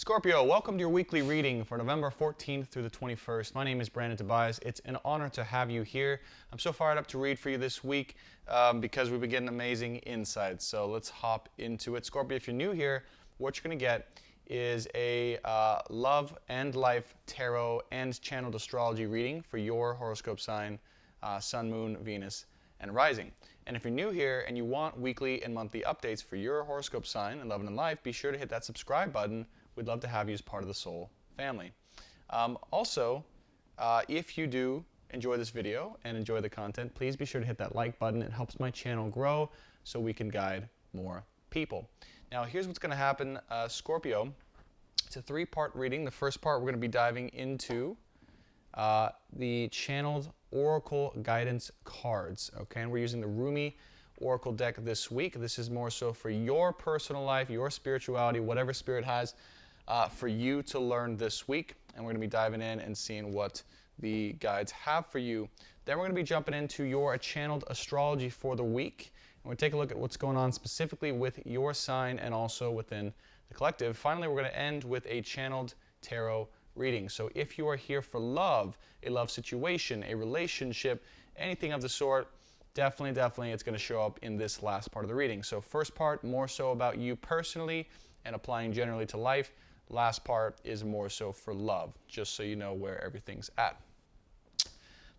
Scorpio, welcome to your weekly reading for November 14th through the 21st. My name is Brandon Tobias. It's an honor to have you here. I'm so fired up to read for you this week because we've been getting amazing insights. So let's hop into it. Scorpio, if you're new here, what you're going to get is a love and life tarot and channeled astrology reading for your horoscope sign, sun, moon, Venus, and rising. And if you're new here and you want weekly and monthly updates for your horoscope sign and love and life, be sure to hit that subscribe button. We'd love to have you as part of the Soul family. Also, if you do enjoy this video and enjoy the content, please be sure to hit that like button. It helps my channel grow so we can guide more people. Now, here's what's going to happen, Scorpio. It's a three-part reading. The first part, we're going to be diving into the channeled oracle guidance cards. Okay, and we're using the Rumi Oracle deck this week. This is more so for your personal life, your spirituality, whatever spirit has for you to learn this week. And we're going to be diving in and seeing what the guides have for you. Then we're going to be jumping into your channeled astrology for the week. And we'll take a look at what's going on specifically with your sign and also within the collective. Finally, we're going to end with a channeled tarot reading. So if you are here for love, a love situation, a relationship, anything of the sort, definitely it's going to show up in this last part of the reading. So first part, more so about you personally and applying generally to life. Last part is more so for love, just so you know where everything's at.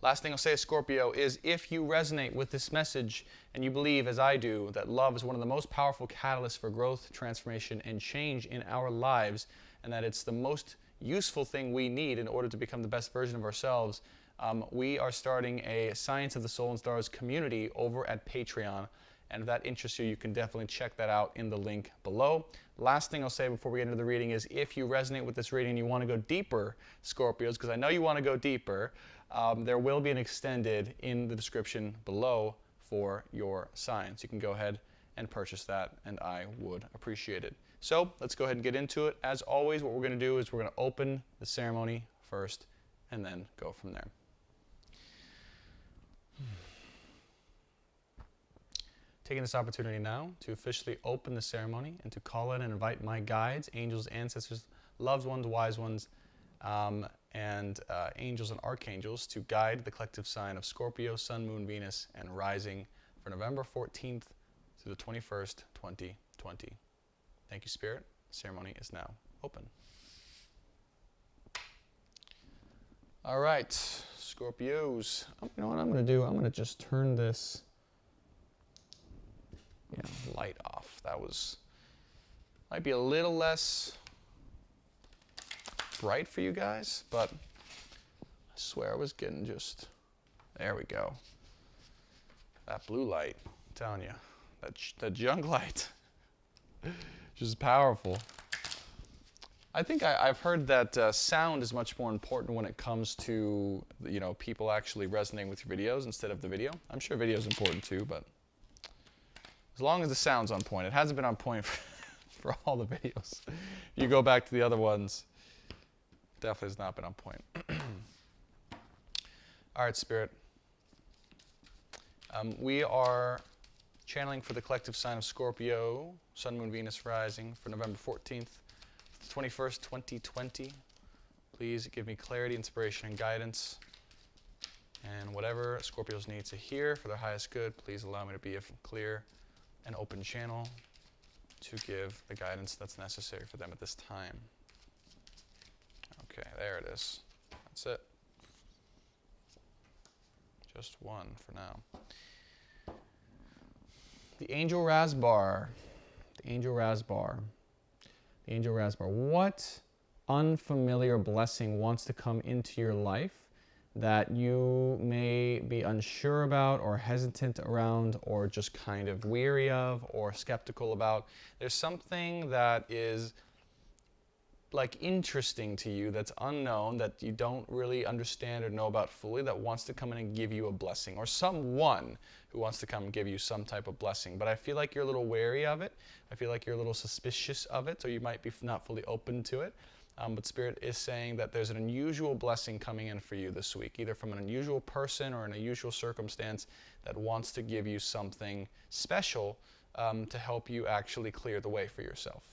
Last thing I'll say, Scorpio, is if you resonate with this message and you believe, as I do, that love is one of the most powerful catalysts for growth, transformation, and change in our lives, and that it's the most useful thing we need in order to become the best version of ourselves, we are starting a Science of the Soul and Stars community over at Patreon. And if that interests you, you can definitely check that out in the link below. Last thing I'll say before we get into the reading is if you resonate with this reading and you want to go deeper, Scorpios, because I know you want to go deeper, there will be an extended in the description below for your signs. You can go ahead and purchase that, and I would appreciate it. So let's go ahead and get into it. As always, what we're going to do is we're going to open the ceremony first and then go from there. Taking this opportunity now to officially open the ceremony and to call in and invite my guides, angels, ancestors, loved ones, wise ones, and angels and archangels to guide the collective sign of Scorpio, Sun, Moon, Venus, and Rising for November 14th through the 21st, 2020. Thank you, Spirit. The ceremony is now open. All right, Scorpios. You know what I'm going to do? I'm going to just turn this light off. That might be a little less bright for you guys, but I swear I was getting just, there we go. That blue light, I'm telling you, that junk light, just powerful. I think I've heard that sound is much more important when it comes to, people actually resonating with your videos instead of the video. I'm sure video is important too, but as long as the sound's on point. It hasn't been on point for all the videos. If you go back to the other ones, definitely has not been on point. All right, Spirit. We are channeling for the collective sign of Scorpio, Sun, Moon, Venus, Rising for November 14th, 21st, 2020. Please give me clarity, inspiration, and guidance. And whatever Scorpios need to hear for their highest good, please allow me to be a clear and open channel to give the guidance that's necessary for them at this time. Okay, there it is. That's it. Just one for now. The Angel Rasbar. The Angel Rasbar. The Angel Rasbar. What unfamiliar blessing wants to come into your life that you may be unsure about or hesitant around or just kind of weary of or skeptical about? There's something that is like interesting to you that's unknown, that you don't really understand or know about fully, that wants to come in and give you a blessing, or someone who wants to come and give you some type of blessing. But I feel like you're a little wary of it. I feel like you're a little suspicious of it, or you might be not fully open to it. But Spirit is saying that there's an unusual blessing coming in for you this week, either from an unusual person or an unusual circumstance that wants to give you something special to help you actually clear the way for yourself.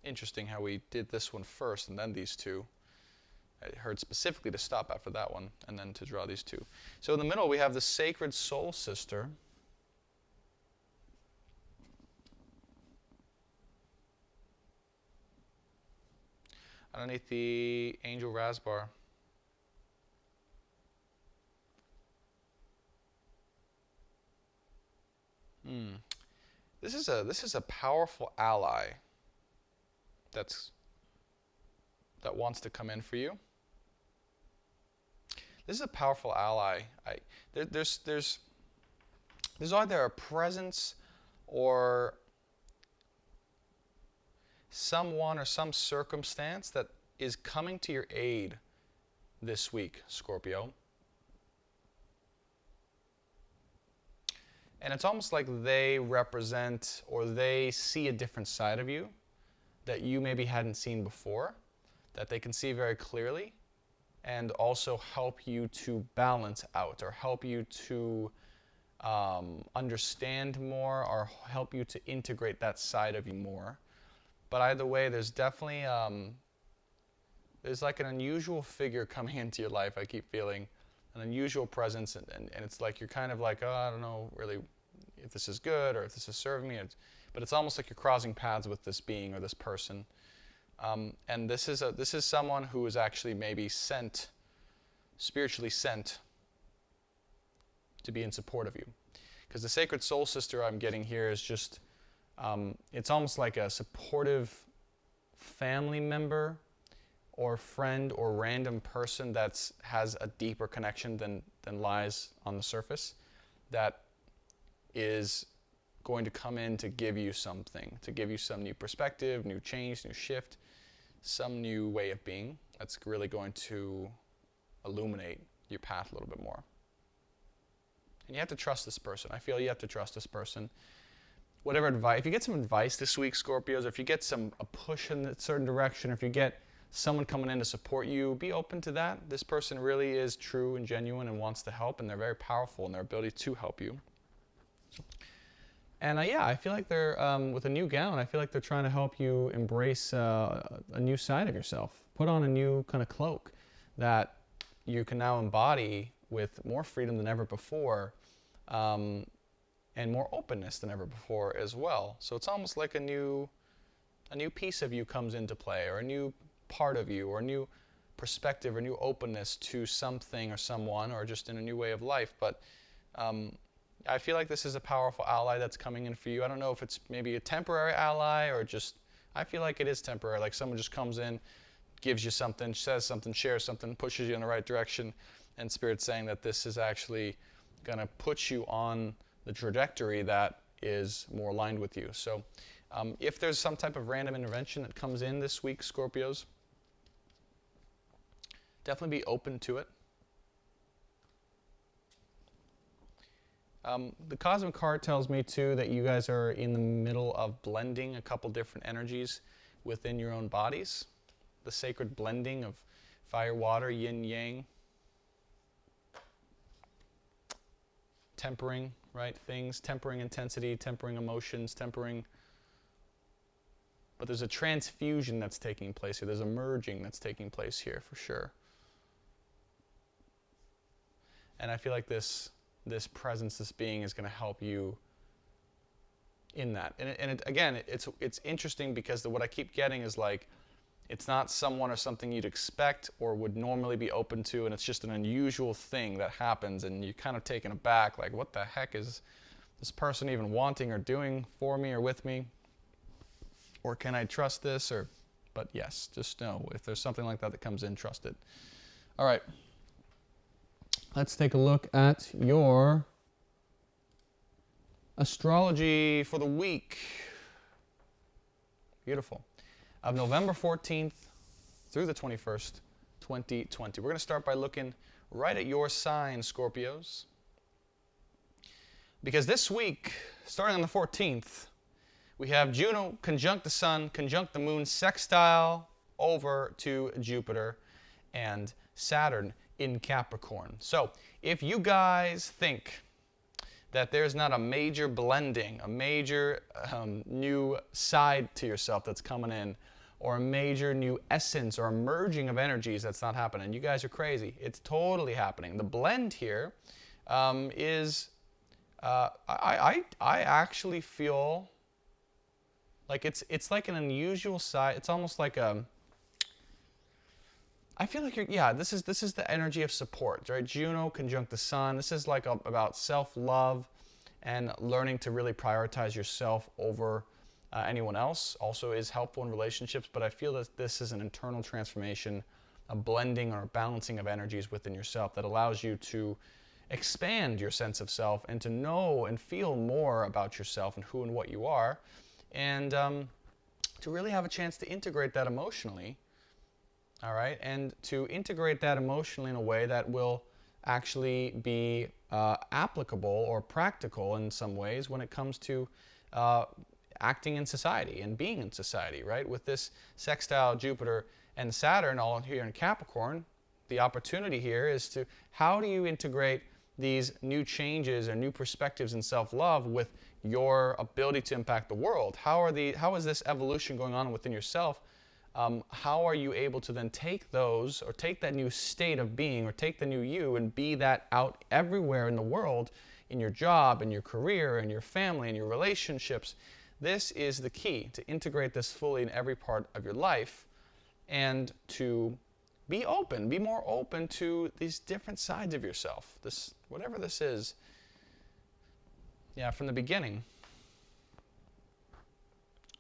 interesting how we did this one first and then these two. I heard specifically to stop after that one and then to draw these two. So in the middle we have the sacred soul sister. Underneath the angel Rasbar. This is a powerful ally that wants to come in for you. This is a powerful ally. There's either a presence or someone or some circumstance that is coming to your aid this week, Scorpio. And it's almost like they represent or they see a different side of you that you maybe hadn't seen before, that they can see very clearly, and also help you to balance out or help you to understand more or help you to integrate that side of you more. But either way, there's definitely, there's like an unusual figure coming into your life, I keep feeling. An unusual presence, and it's like you're kind of like, oh, I don't know really if this is good or if this is serving me. But it's almost like you're crossing paths with this being or this person. And this is someone who is actually maybe sent, spiritually sent, to be in support of you. Because the sacred soul sister I'm getting here is just, it's almost like a supportive family member or friend or random person that has a deeper connection than lies on the surface, that is going to come in to give you something, to give you some new perspective, new change, new shift, some new way of being that's really going to illuminate your path a little bit more. And you have to trust this person. I feel you have to trust this person. Whatever advice, if you get some advice this week, Scorpios, or if you get a push in a certain direction, or if you get someone coming in to support you, be open to that. This person really is true and genuine and wants to help, and they're very powerful in their ability to help you. And yeah, I feel like they're, with a new gown, I feel like they're trying to help you embrace a new side of yourself. Put on a new kind of cloak that you can now embody with more freedom than ever before, and more openness than ever before as well. So it's almost like a new piece of you comes into play, or a new part of you, or a new perspective, or new openness to something or someone, or just in a new way of life. But I feel like this is a powerful ally that's coming in for you. I don't know if it's maybe a temporary ally or just, I feel like it is temporary. Like someone just comes in, gives you something, says something, shares something, pushes you in the right direction, and Spirit's saying that this is actually going to put you on the trajectory that is more aligned with you. So if there's some type of random intervention that comes in this week, Scorpios, definitely be open to it. The Cosmic Card tells me too that you guys are in the middle of blending a couple different energies within your own bodies. The sacred blending of fire, water, yin, yang. Tempering, right, things, tempering intensity, tempering emotions, tempering. But there's a transfusion that's taking place here. There's a merging that's taking place here for sure. And I feel like this presence, this being is going to help you in that. And again, it's interesting because what I keep getting is like, it's not someone or something you'd expect or would normally be open to, and it's just an unusual thing that happens, and you're kind of taken aback, like, what the heck is this person even wanting or doing for me or with me? Or can I trust this? But yes, just know, if there's something like that that comes in, trust it. All right. Let's take a look at your astrology for the week. Beautiful. Of November 14th through the 21st, 2020. We're going to start by looking right at your sign, Scorpios. Because this week, starting on the 14th, we have Juno conjunct the Sun, conjunct the Moon, sextile over to Jupiter and Saturn in Capricorn. So if you guys think that there's not a major blending, a major new side to yourself that's coming in, or a major new essence or a merging of energies that's not happening. You guys are crazy. It's totally happening. The blend here is, I actually feel like it's like an unusual side. It's almost like a, I feel like this is the energy of support, right? Juno conjunct the sun. This is like about self-love and learning to really prioritize yourself over anyone else. Also is helpful in relationships, but I feel that this is an internal transformation, a blending or a balancing of energies within yourself that allows you to expand your sense of self and to know and feel more about yourself and who and what you are, and to really have a chance to integrate that emotionally. All right, and to integrate that emotionally in a way that will actually be applicable or practical in some ways when it comes to acting in society and being in society, right? With this sextile Jupiter and Saturn all here in Capricorn, the opportunity here is to, how do you integrate these new changes or new perspectives in self-love with your ability to impact the world? How is this evolution going on within yourself? How are you able to then take those, or take that new state of being, or take the new you and be that out everywhere in the world, in your job, in your career, in your family, in your relationships? This is the key, to integrate this fully in every part of your life and to be open, be more open to these different sides of yourself, this, whatever this is, from the beginning.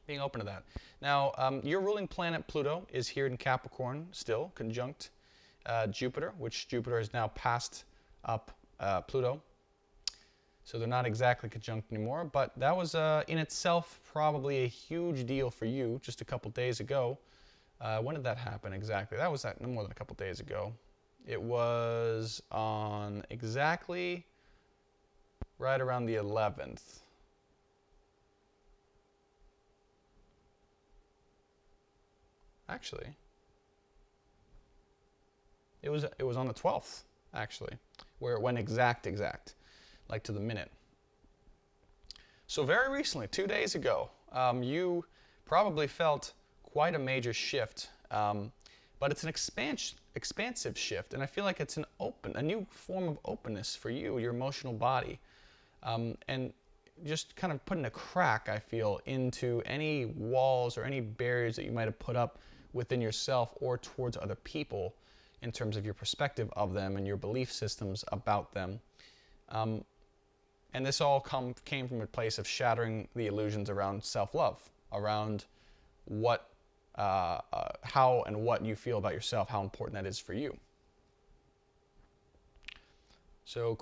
Being open to that. Now, your ruling planet Pluto is here in Capricorn still, conjunct Jupiter, which Jupiter has now passed up Pluto. So they're not exactly conjunct anymore, but that was in itself probably a huge deal for you just a couple days ago. When did that happen exactly? That was no more than a couple days ago. It was on exactly right around the 11th. Actually, it was on the 12th, actually, where it went exact, like to the minute. So very recently, 2 days ago, you probably felt quite a major shift, but it's an expansive shift, and I feel like it's a new form of openness for you, your emotional body, and just kind of putting a crack, I feel, into any walls or any barriers that you might have put up within yourself or towards other people in terms of your perspective of them and your belief systems about them. And this all came from a place of shattering the illusions around self-love, around what, how and what you feel about yourself, how important that is for you. So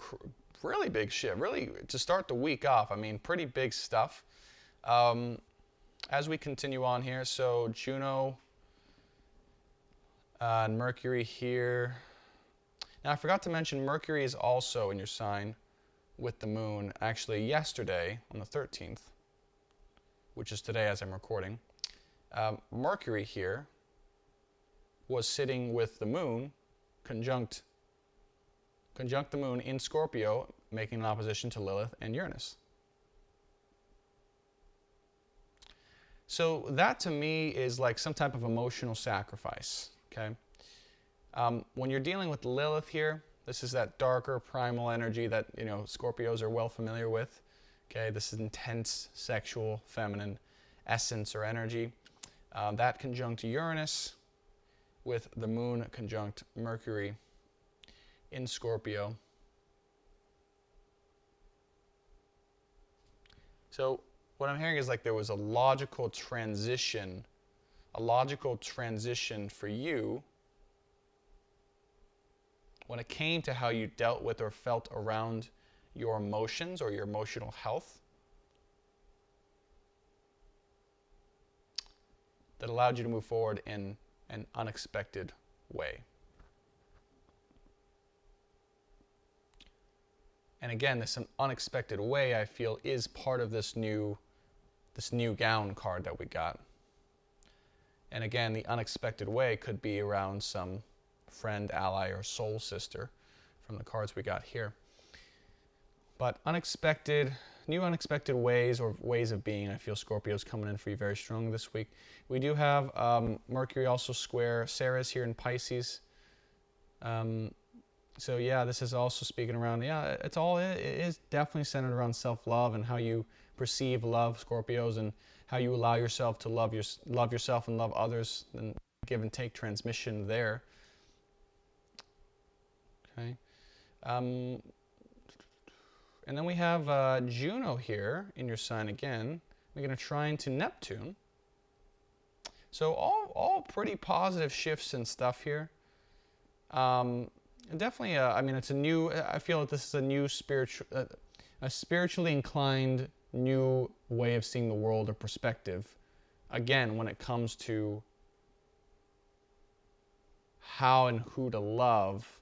really big shift, really to start the week off, I mean, pretty big stuff. As we continue on here, so Juno and Mercury here. Now I forgot to mention Mercury is also in your sign with the moon, actually yesterday on the 13th, which is today as I'm recording. Mercury here was sitting with the moon, conjunct the moon in Scorpio, making an opposition to Lilith and Uranus. So that to me is like some type of emotional sacrifice, okay? When you're dealing with Lilith here, this is that darker primal energy that, Scorpios are well familiar with, okay? This is intense sexual feminine essence or energy. That conjunct Uranus with the moon conjunct Mercury in Scorpio. So what I'm hearing is like there was a logical transition for you when it came to how you dealt with or felt around your emotions or your emotional health, that allowed you to move forward in an unexpected way. And again, this unexpected way, I feel, is part of this new gown card that we got. And again, the unexpected way could be around some friend, ally, or soul sister from the cards we got here. But unexpected new unexpected ways or ways of being. I feel Scorpio's coming in for you very strong this week. We do have Mercury also square Ceres here in Pisces. So yeah, this is also speaking around, yeah, it is definitely centered around self-love and how you perceive love, Scorpios, and how you allow yourself to love yourself and love others, and give and take transmission there. Okay. And then we have Juno here in your sign again. We're going to trine to Neptune. So all pretty positive shifts and stuff here. Definitely, I mean, it's a new, I feel like this is a new a spiritually inclined new way of seeing the world or perspective. Again, when it comes to how and who to love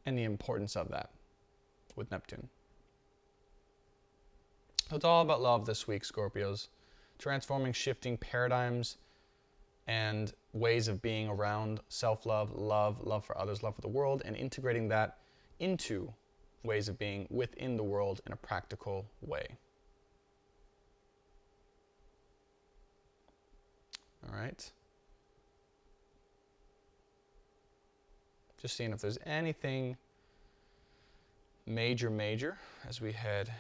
and the importance of that with Neptune. So it's all about love this week, Scorpios. Transforming, shifting paradigms and ways of being around self-love, love for others, love for the world, and integrating that into ways of being within the world in a practical way. All right. Just seeing if there's anything major as we head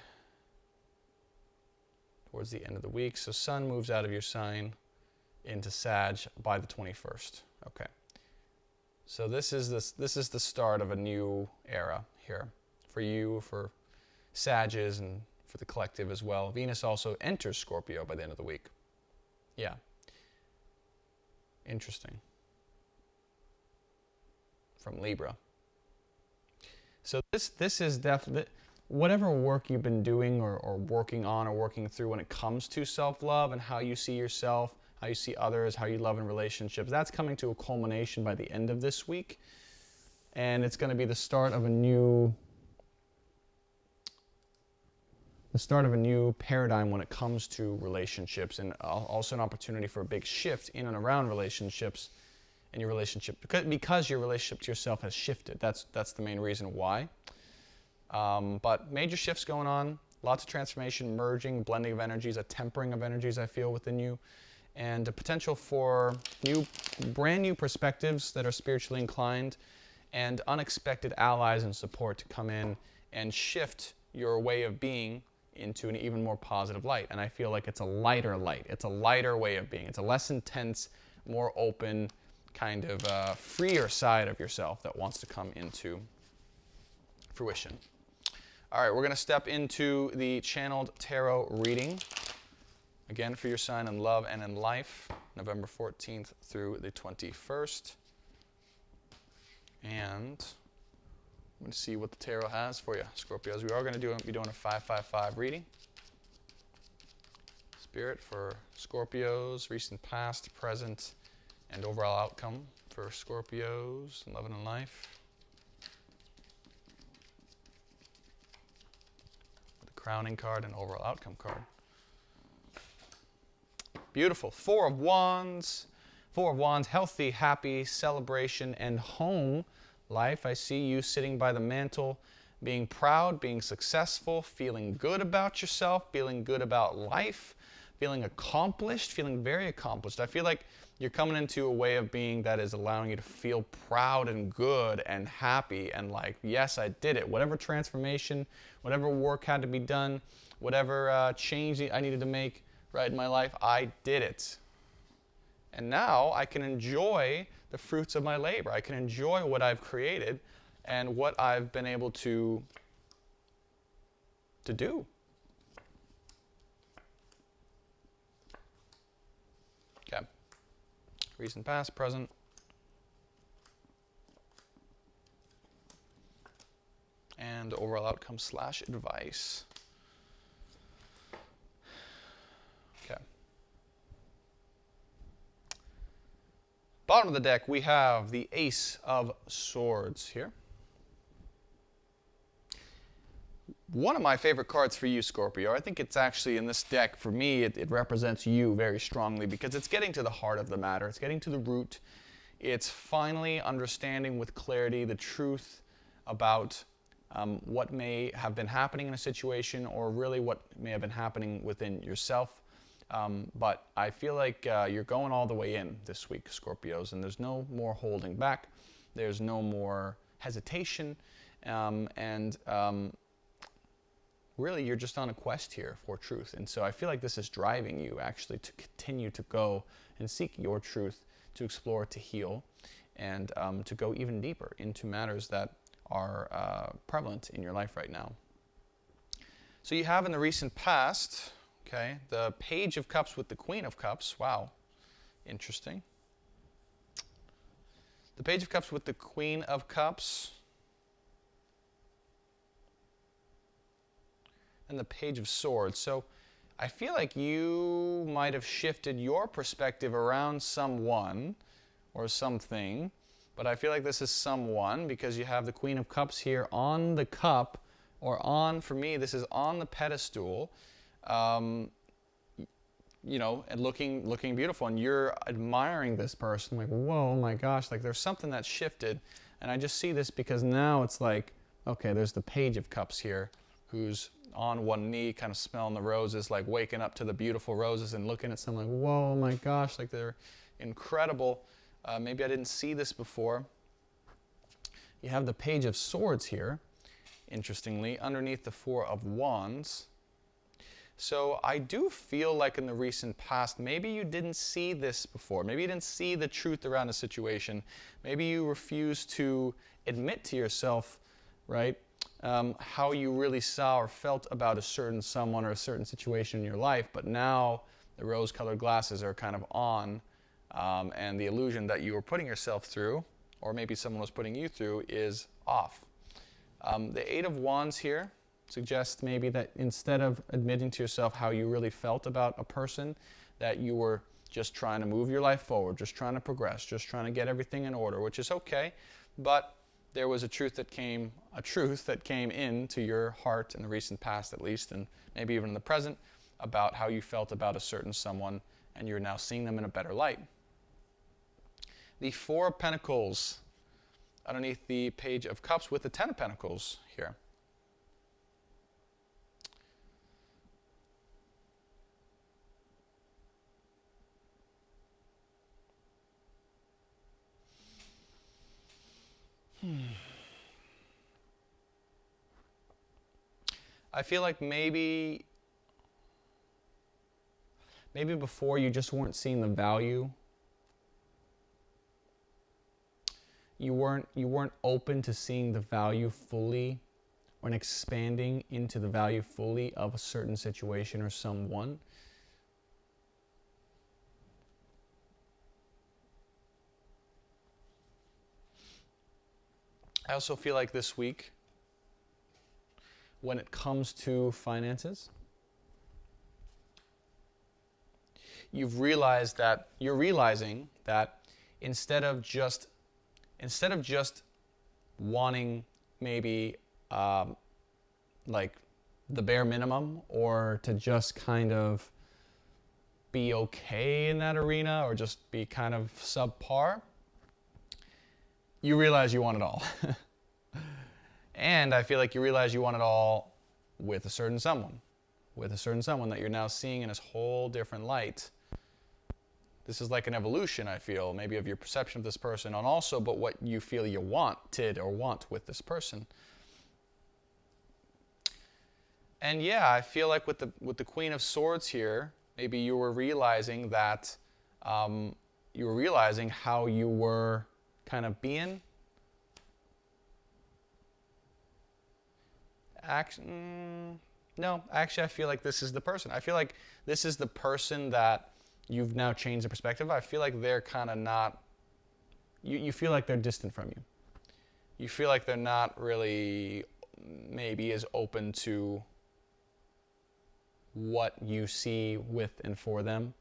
towards the end of the week. So Sun moves out of your sign into Sag by the 21st. Okay. So this is the start of a new era here for you, for Sages, and for the collective as well. Venus also enters Scorpio by the end of the week. Yeah. Interesting. From Libra. So this is definitely, whatever work you've been doing or working on or working through when it comes to self-love and how you see yourself, how you see others, how you love in relationships, that's coming to a culmination by the end of this week. And it's going to be the start of a new paradigm when it comes to relationships, and also an opportunity for a big shift in and around relationships and your relationship, because your relationship to yourself has shifted. That's the main reason why. But major shifts going on, lots of transformation, merging, blending of energies, a tempering of energies I feel within you, and the potential for brand new perspectives that are spiritually inclined and unexpected allies and support to come in and shift your way of being into an even more positive light. And I feel like it's a lighter light. It's a lighter way of being. It's a less intense, more open, kind of freer side of yourself that wants to come into fruition. All right, we're going to step into the channeled tarot reading. Again, for your sign in love and in life, November 14th through the 21st. And I'm going to see what the tarot has for you, Scorpios. We are going to be doing a 555 reading. Spirit for Scorpios, recent, past, present, and overall outcome for Scorpios in love and in life. The crowning card and overall outcome card. Beautiful. Four of Wands. Four of Wands, healthy, happy, celebration, and home life. I see you sitting by the mantle, being proud, being successful, feeling good about yourself, feeling good about life, feeling accomplished, feeling very accomplished. I feel like you're coming into a way of being that is allowing you to feel proud and good and happy and like, yes, I did it. Whatever transformation, whatever work had to be done, whatever change I needed to make right in my life, I did it. And now I can enjoy the fruits of my labor. I can enjoy what I've created and what I've been able to do. Okay. Recent, past, present. And overall outcome / advice. Okay. Bottom of the deck, we have the Ace of Swords here. One of my favorite cards for you, Scorpio. I think it's actually in this deck, for me, it represents you very strongly because it's getting to the heart of the matter. It's getting to the root. It's finally understanding with clarity the truth about what may have been happening in a situation, or really what may have been happening within yourself. But I feel like you're going all the way in this week, Scorpios, and there's no more holding back. There's no more hesitation, and really you're just on a quest here for truth. And so I feel like this is driving you actually to continue to go and seek your truth, to explore, to heal, and to go even deeper into matters that are prevalent in your life right now. So you have in the recent past, okay, the Page of Cups with the Queen of Cups. Wow, interesting. The Page of Cups with the Queen of Cups. And the Page of Swords. So I feel like you might have shifted your perspective around someone or something, but I feel like this is someone because you have the Queen of Cups here on the cup, or on, for me, this is on the pedestal, you know, and looking beautiful, and you're admiring this person, like, whoa, oh my gosh, like there's something that shifted. And I just see this because now it's like, okay, there's the Page of Cups here, who's on one knee, kind of smelling the roses, like waking up to the beautiful roses and looking at something like, whoa, oh my gosh, like they're incredible. Maybe I didn't see this before. You have the Page of Swords here, interestingly, underneath the Four of Wands. So I do feel like in the recent past, maybe you didn't see this before. Maybe you didn't see the truth around a situation. Maybe you refused to admit to yourself, right, how you really saw or felt about a certain someone or a certain situation in your life. But now the rose-colored glasses are kind of on, and the illusion that you were putting yourself through, or maybe someone was putting you through, is off. The Eight of Wands here suggests maybe that instead of admitting to yourself how you really felt about a person, that you were just trying to move your life forward, just trying to progress, just trying to get everything in order, which is okay, but there was a truth that came into your heart in the recent past, at least, and maybe even in the present, about how you felt about a certain someone, and you're now seeing them in a better light. The Four of Pentacles underneath the Page of Cups with the Ten of Pentacles here. I feel like maybe before you just weren't seeing the value. You weren't open to seeing the value fully, or expanding into the value fully of a certain situation or someone. I also feel like this week, when it comes to finances, you're realizing that instead of just wanting maybe like the bare minimum, or to just kind of be okay in that arena, or just be kind of subpar, you realize you want it all. And I feel like you realize you want it all with a certain someone that you're now seeing in this whole different light. This is like an evolution, I feel, maybe of your perception of this person, and also but what you feel you wanted or want with this person. And yeah, I feel like with the Queen of Swords here, maybe you were realizing that how you were kind of being. No, actually, I feel like this is the person. I feel like this is the person that you've now changed the perspective. I feel like they're kind of not, you feel like they're distant from you. You feel like they're not really maybe as open to what you see with and for them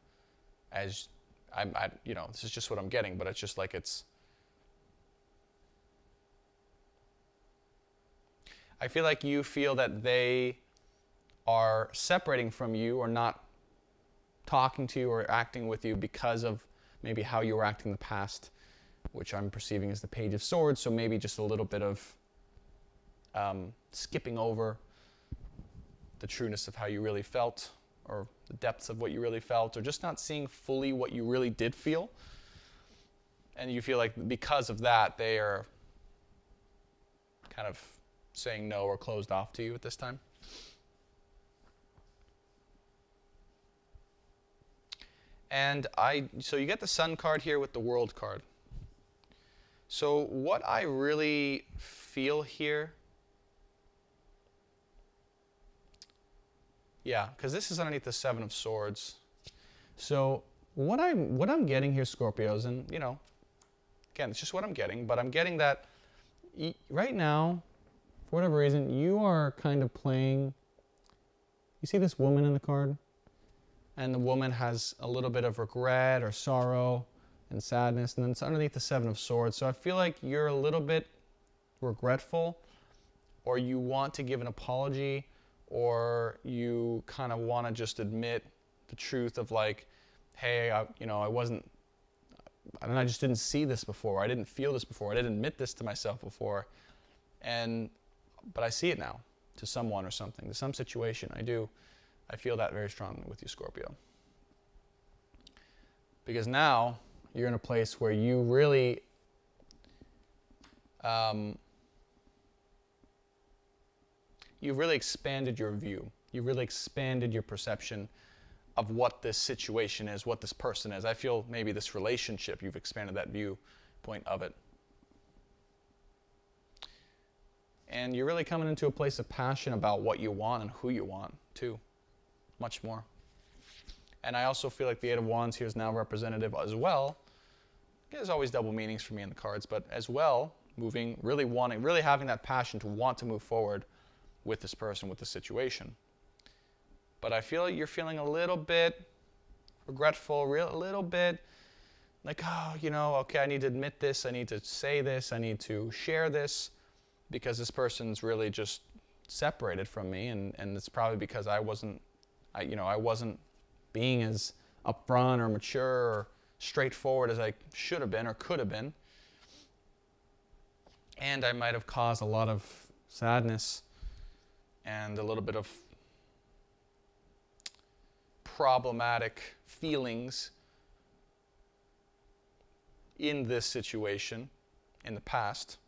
as, this is just what I'm getting, but it's just like I feel like you feel that they are separating from you, or not talking to you or acting with you because of maybe how you were acting in the past, which I'm perceiving as the Page of Swords. So maybe just a little bit of skipping over the trueness of how you really felt, or the depths of what you really felt, or just not seeing fully what you really did feel. And you feel like because of that, they are kind of saying no or closed off to you at this time. And so you get the Sun card here with the World card. So what I really feel here, yeah, because this is underneath the Seven of Swords. So what I'm getting here, Scorpios, and again, it's just what I'm getting, but I'm getting that right now, for whatever reason, you are kind of playing. You see this woman in the card? And the woman has a little bit of regret or sorrow and sadness, and then it's underneath the Seven of Swords. So I feel like you're a little bit regretful, or you want to give an apology, or you kind of want to just admit the truth of like, hey, I just didn't see this before. I didn't feel this before. I didn't admit this to myself before. But I see it now to someone or something, to some situation. I feel that very strongly with you, Scorpio. Because now you're in a place where you really you've really expanded your view. You've really expanded your perception of what this situation is, what this person is. I feel maybe this relationship, you've expanded that viewpoint of it. And you're really coming into a place of passion about what you want and who you want, too. Much more. And I also feel like the Eight of Wands here is now representative as well. There's always double meanings for me in the cards, but as well, really having that passion to want to move forward with this person, with the situation. But I feel like you're feeling a little bit regretful, a little bit like, okay, I need to admit this, I need to say this, I need to share this, because this person's really just separated from me, and it's probably because I wasn't being as upfront or mature or straightforward as I should have been or could have been. And I might have caused a lot of sadness and a little bit of problematic feelings in this situation in the past.